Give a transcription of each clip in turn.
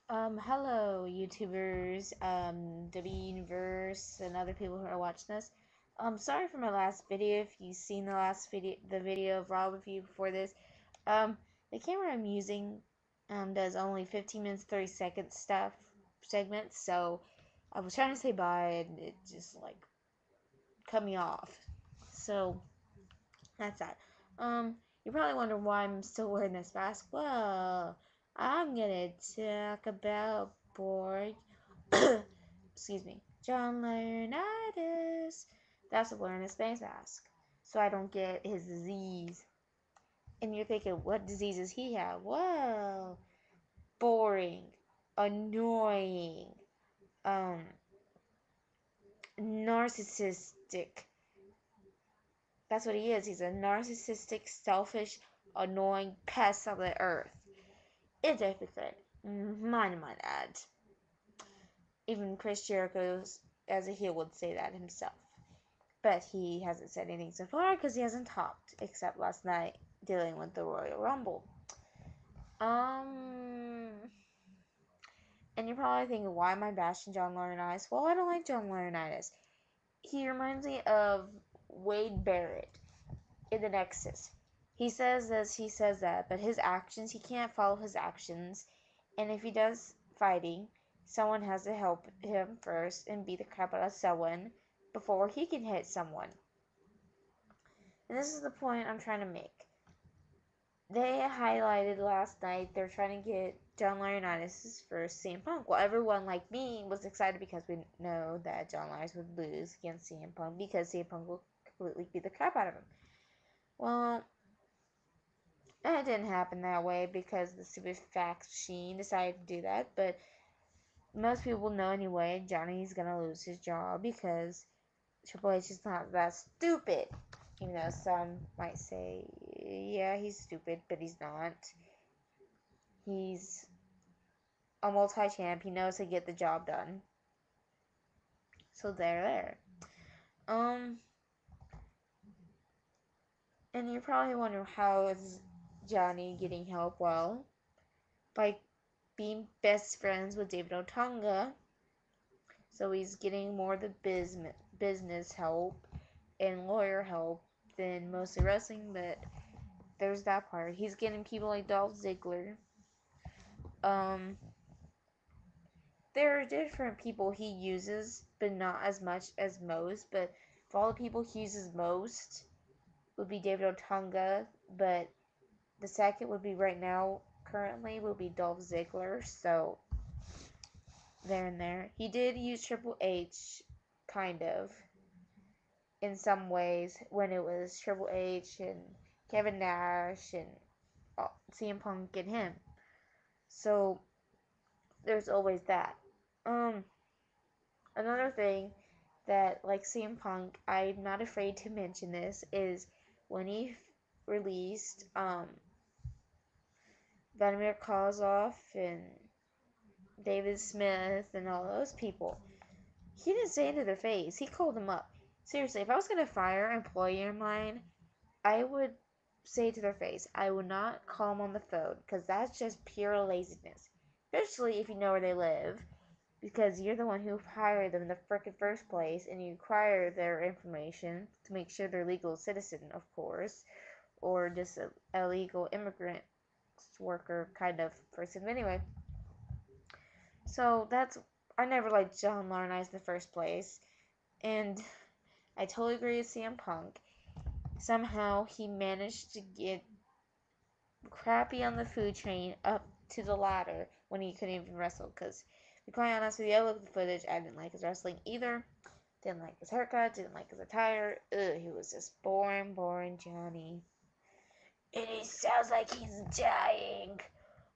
Hello, YouTubers, the universe, and other people who are watching this. Sorry for my last video. If you've seen the video of Raw review before this, um, the camera I'm using, does only 15 minutes, 30 seconds segments. So I was trying to say bye, and it just like cut me off. So that's that. You're probably wondering why I'm still wearing this mask. Well, I'm gonna talk about boring. Excuse me, John Laurinaitis. That's a wearing a space mask, so I don't get his disease. And you're thinking, what diseases he have? Well, boring, annoying, um, narcissistic. That's what he is. He's a narcissistic, selfish, annoying pest of the earth. It's everything. Mine might add. Even Chris Jericho, as a heel, would say that himself. But he hasn't said anything so far because he hasn't talked, except last night dealing with the Royal Rumble. Um, and you're probably thinking, why am I bashing John Laurinaitis? Well, I don't like John Laurinaitis. He reminds me of Wade Barrett in the Nexus. He says this, he says that, but his actions, he can't follow his actions. And if he does fighting, someone has to help him first and beat the crap out of someone before he can hit someone. And this is the point I'm trying to make. They highlighted last night they're trying to get John Laurinaitis for CM Punk. Well, everyone like me was excited because we know that John Laurinaitis would lose against CM Punk because CM Punk will completely beat the crap out of him. Well, it didn't happen that way because the stupid fax machine decided to do that. But most people know anyway Johnny's gonna lose his job because Triple H is not that stupid. Even though some might say, yeah, he's stupid, but he's not. He's a multi-champ. He knows how to get the job done. So there. Um, and you're probably wondering how is Johnny getting help? Well, by being best friends with David Otunga. So he's getting more of the business help and lawyer help than mostly wrestling, but there's that part. He's getting people like Dolph Ziggler. Um, there are different people he uses, but not as much as most. But for all the people he uses most would be David Otunga, but the second would be right now, currently, would be Dolph Ziggler. So there and there. He did use Triple H, kind of, in some ways, when it was Triple H and Kevin Nash and CM Punk and him. So there's always that. Um, Another thing that, like CM Punk, I'm not afraid to mention this, is when he released Vladimir Kozlov and David Smith and all those people, he didn't say it to their face. He called them up. Seriously, if I was gonna fire an employee of mine, I would say to their face, I would not call them on the phone because that's just pure laziness. Especially if you know where they live, because you're the one who hired them in the frickin' first place, and you acquire their information to make sure they're a legal citizen, of course, or just a illegal immigrant worker kind of person. Anyway, so that's I never liked John Laurinaitis in the first place, and I totally agree with CM Punk. Somehow he managed to get crappy on the food chain up to the ladder when he couldn't even wrestle. Because, to be quite honest with you, I looked at the footage. I didn't like his wrestling either. Didn't like his haircut. Didn't like his attire. Ugh, he was just boring Johnny. And he sounds like he's dying.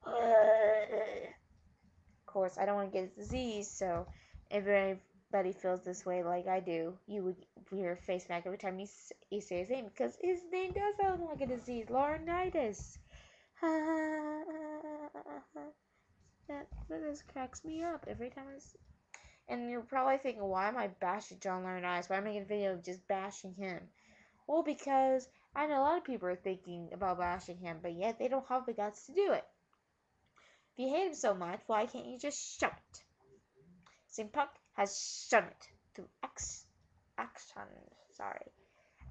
Ugh. Of course, I don't want to get his disease, so if anybody feels this way like I do, you would wear a face mask every time you say his name because his name does sound like a disease, Laurinaitis. that just cracks me up every time I see. And you're probably thinking, why am I bashing John Laurinaitis? Why am I making a video just bashing him? Well, because I know a lot of people are thinking about bashing him, but yet they don't have the guts to do it. If you hate him so much, why can't you just show it? CM Punk has shown it through action. Sorry.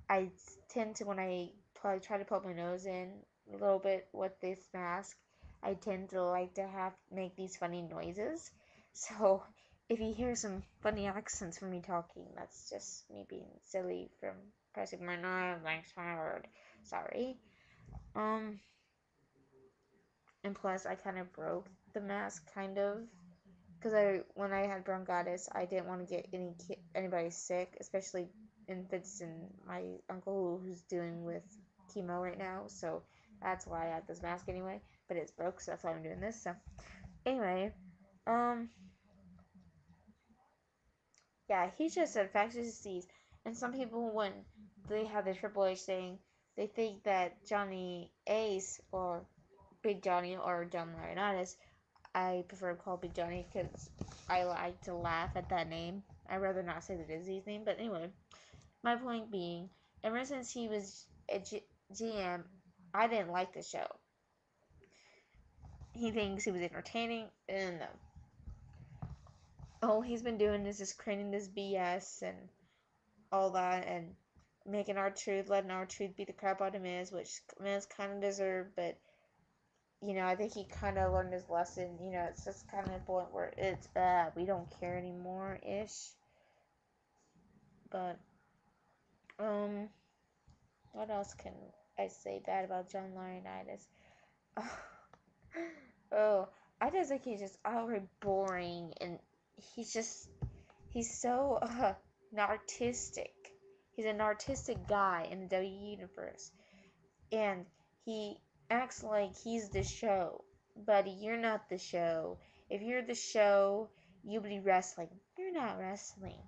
I tend to, when I try to put my nose in a little bit with this mask, I tend to like to make these funny noises. So if you hear some funny accents from me talking, that's just me being silly from pressing my nose like hard. Sorry. And plus I kind of broke the mask kind of, because when I had bronchitis, I didn't want to get anybody sick, especially infants and my uncle who's dealing with chemo right now. So that's why I had this mask anyway. But it's broke, so that's why I'm doing this. So anyway, yeah, he's just an infectious disease. And some people, when they have the Triple H thing, they think that Johnny Ace or Big Johnny or John Laurinaitis, I prefer to call Big Johnny because I like to laugh at that name. I'd rather not say the disease name. But anyway, my point being, ever since he was a GM, I didn't like the show. He thinks he was entertaining, and all he's been doing is just creating this BS and all that, and making R-Truth, letting R-Truth beat the crap out of Miz, which Miz kind of deserved, but I think he kind of learned his lesson. It's just kind of a point where it's, we don't care anymore, ish. But, what else can I say bad about John Laurinaitis? Oh, I just think he's just outright boring, and he's so, narcissistic. He's an artistic guy in the WWE universe, and he acts like he's the show. Buddy, you're not the show. If you're the show, you'll be wrestling. You're not wrestling.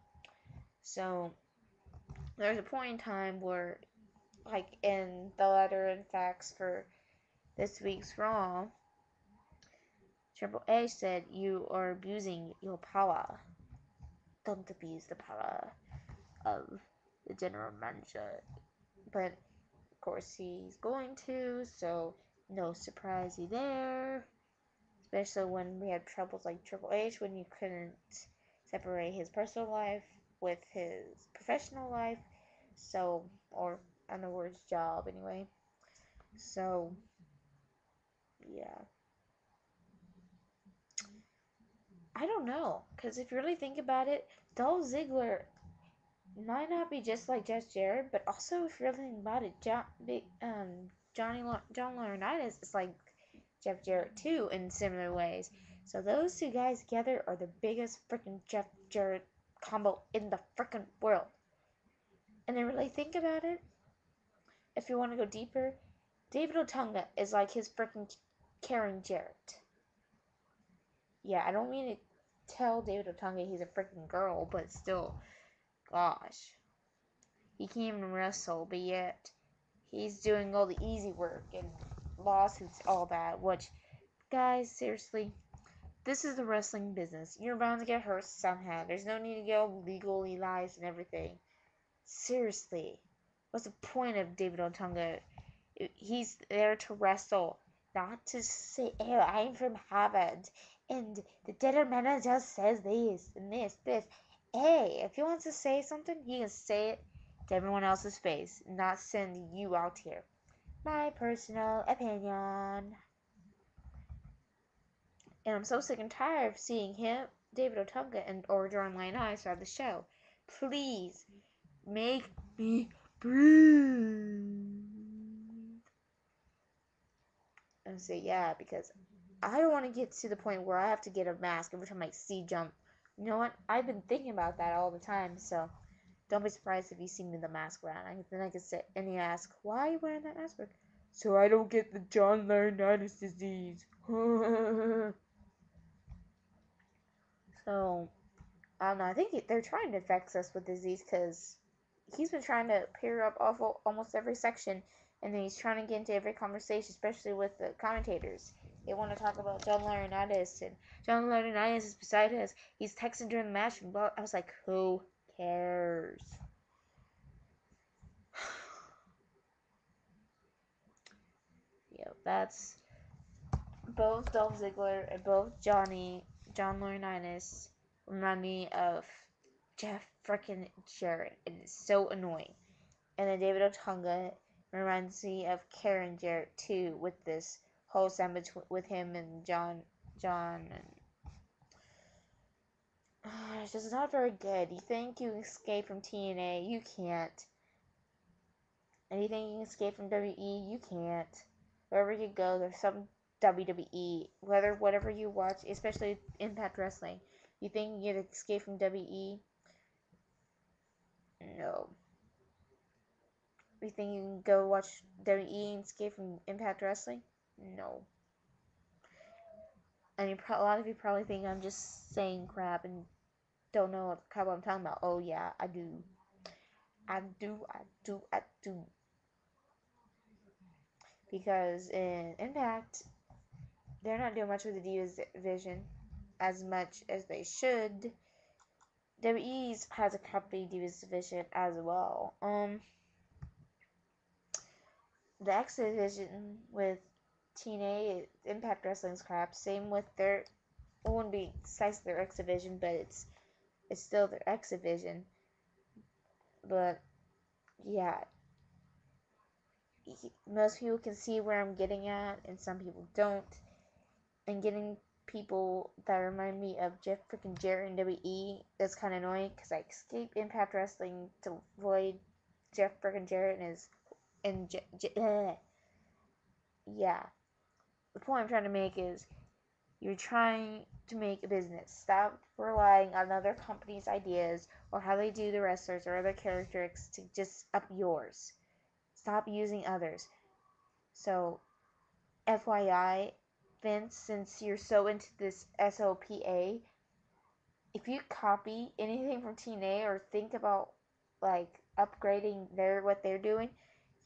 So, there's a point in time where, like in the letter and facts for this week's Raw, Triple H said, "You are abusing your power. Don't abuse the power of the general manager." But, of course, he's going to, so no surprise there. Especially when we had troubles like Triple H, when you couldn't separate his personal life with his professional life. So, or in other words, job anyway. So, yeah. I don't know, because if you really think about it, Dolph Ziggler might not be just like Jeff Jarrett, but also if you really think about it, John Laurinaitis is like Jeff Jarrett too in similar ways. So those two guys together are the biggest freaking Jeff Jarrett combo in the freaking world. And then really think about it, if you want to go deeper, David Otunga is like his freaking Karen Jarrett. Yeah, I don't mean to tell David Otunga he's a freaking girl, but still, gosh. He can't even wrestle, but yet he's doing all the easy work and lawsuits, all that. Which, guys, seriously, this is the wrestling business. You're bound to get hurt somehow. There's no need to go legally lies and everything. Seriously, what's the point of David Otunga? He's there to wrestle, not to say, "Oh, I'm from Harvard, and the general manager says this and this." Hey, if he wants to say something, he can say it to everyone else's face, not send you out here. My personal opinion. And I'm so sick and tired of seeing him, David Otunga, and or John Laurinaitis out of the show. Please make me breathe. And say, yeah, because I don't want to get to the point where I have to get a mask every time I see jump. You know what? I've been thinking about that all the time, so don't be surprised if you see me with the mask around. Then I can say, and you ask, why are you wearing that mask? So I don't get the John Laurinaitis disease. So, I don't know. I think they're trying to infect us with disease because he's been trying to appear up almost every section, and then he's trying to get into every conversation, especially with the commentators. They want to talk about John Laurinaitis, and John Laurinaitis is beside us. He's texting during the match, and I was like, who cares? Yeah, that's both Dolph Ziggler and both John Laurinaitis remind me of Jeff freaking Jarrett. It is so annoying. And then David Otunga reminds me of Karen Jarrett too, with this whole sandwich with him and John. And it's just not very good. You think you escape from TNA? You can't. And you think you can escape from WWE? You can't. Wherever you go, there's some WWE. Whatever you watch, especially Impact Wrestling, you think you can escape from WWE? No. You think you can go watch WWE and escape from Impact Wrestling? No. And a lot of you probably think I'm just saying crap and don't know what crap I'm talking about. Oh yeah, I do. I do. Because in Impact, they're not doing much with the Divas division as much as they should. WWE's has a crappy Divas division as well. The X division with TNA, Impact Wrestling's crap. Same with their, it wouldn't be precisely their X division, but it's still their X division. But yeah, most people can see where I'm getting at, and some people don't. And getting people that remind me of Jeff freaking Jarrett in WWE, that's kind of annoying because I escape Impact Wrestling to avoid Jeff freaking Jarrett yeah. The point I'm trying to make is you're trying to make a business. Stop relying on other companies' ideas or how they do the wrestlers or other characters to just up yours. Stop using others. So, FYI, Vince, since you're so into this SOPA, if you copy anything from TNA or think about like upgrading what they're doing,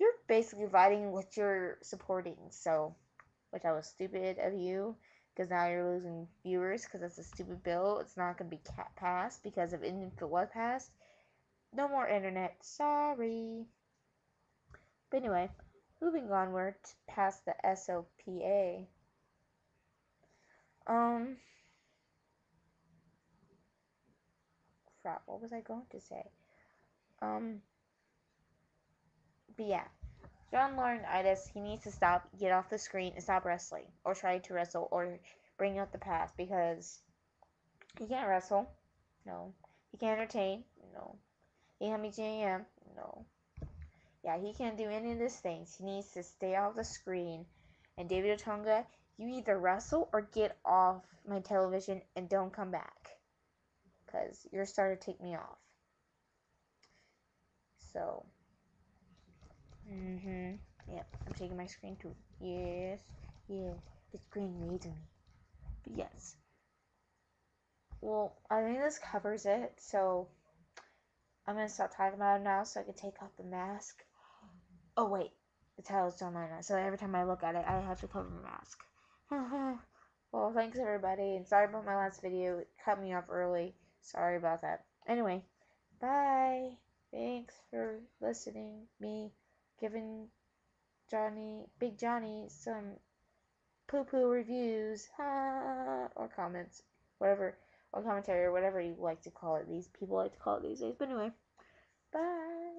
you're basically fighting what you're supporting. So, which I was stupid of you, because now you're losing viewers because it's a stupid bill. It's not going to be passed because if it was passed, no more internet. Sorry. But anyway, moving onward past the SOPA. Crap, what was I going to say? But yeah, John Laurinaitis, he needs to get off the screen and stop wrestling, or try to wrestle, or bring up the past, because he can't wrestle, no. He can't entertain, no. He can't be GM, no. Yeah, he can't do any of these things. He needs to stay off the screen. And David Otunga, you either wrestle or get off my television and don't come back, because you're starting to take me off. So, yep, I'm taking my screen too. Yes, the screen needs me. But yes. Well, I think this covers it, so I'm gonna stop talking about it now so I can take off the mask. Oh wait, the title's still on now, so every time I look at it, I have to cover my mask. Well, thanks everybody, and sorry about my last video. It cut me off early. Sorry about that. Anyway, bye. Thanks for listening. Me giving Big Johnny, some poo-poo reviews, or comments, whatever, or commentary, or whatever you like to call it. These people like to call it these days. But anyway, bye.